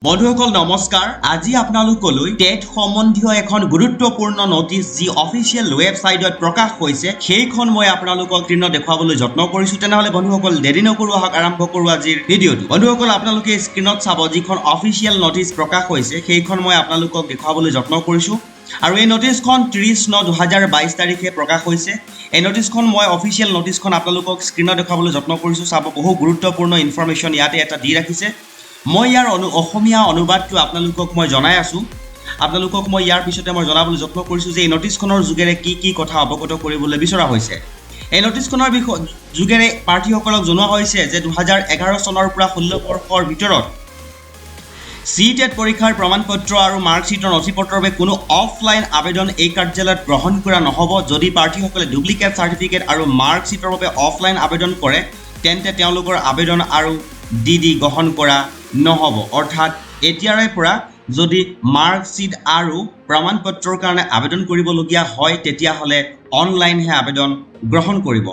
বন্ধুসকল নমস্কাৰ আজি আপোনালোকলৈ টেট সম্বন্ধীয় এখন গুৰুত্বপূৰ্ণ নোটিছ যি অফিচিয়েল ৱেবছাইটত প্ৰকাশ হৈছে সেইখন মই আপোনালোকক স্ক্ৰীনত দেখুৱাবলৈ যত্ন কৰিছো তেনেহলে বন্ধুসকল দেৰি নকৰো আহক আৰম্ভ কৰো আজিৰ ভিডিঅটো বন্ধুসকল আপোনালোকে স্ক্ৰীনত চাব যিখন অফিচিয়েল নোটিছ প্ৰকাশ হৈছে সেইখন মই আপোনালোকক দেখুৱাবলৈ যত্ন কৰিছো আৰু এই নোটিছখন 30/9/2022 তাৰিখে প্ৰকাশ হৈছে এই নোটিছখন মই অফিচিয়েল নোটিছখন আপোনালোকক স্ক্ৰীনত দেখুৱাবলৈ যত্ন কৰিছো চাব বহু গুৰুত্বপূৰ্ণ ইনফৰমেশ্যন ইয়াতে এটা দি ৰাখিছে মই ইয়াৰ অসমীয়া অনুবাদটো আপোনালোকক মই জনাই আছো আপোনালোকক মই ইয়াৰ পিছতে মই জনাবলৈ যত্ন কৰিছো যে এই নোটিছখনৰ যোগেৰে কি কথা অৱগত কৰিবলৈ বিচৰা হৈছে এই নোটিছখনৰ যোগেৰে প্ৰাৰ্থীসকলক জনোৱা হৈছে যে 2011 চনৰ পৰা 16 বৰ্ষৰ ভিতৰত সিটেট পৰীক্ষাৰ প্ৰমাণপত্ৰ আৰু মাৰ্কশ্বিটৰ নথিপত্ৰৰ বাবে কোনো অফলাইন আবেদন এই কাৰ্যালয়ত গ্ৰহণ কৰা নহব যদি প্ৰাৰ্থীসকলে ডুপ্লিকেট সাৰ্টিফিকেট আৰু মাৰ্কশ্বিটৰ বাবে অফলাইন আবেদন কৰে তেন্তে তেওঁলোকৰ আবেদন আৰু ডিডি গ্ৰহণ কৰা নহব অৰ্থাৎ এতিয়াৰে পৰা যদি মাৰ্কশ্বিট আৰু প্ৰমাণপত্ৰৰ কাৰণে আবেদন কৰিবলগীয়া হয় তেতিয়া হলে অনলাইন হে আবেদন গ্ৰহণ কৰিব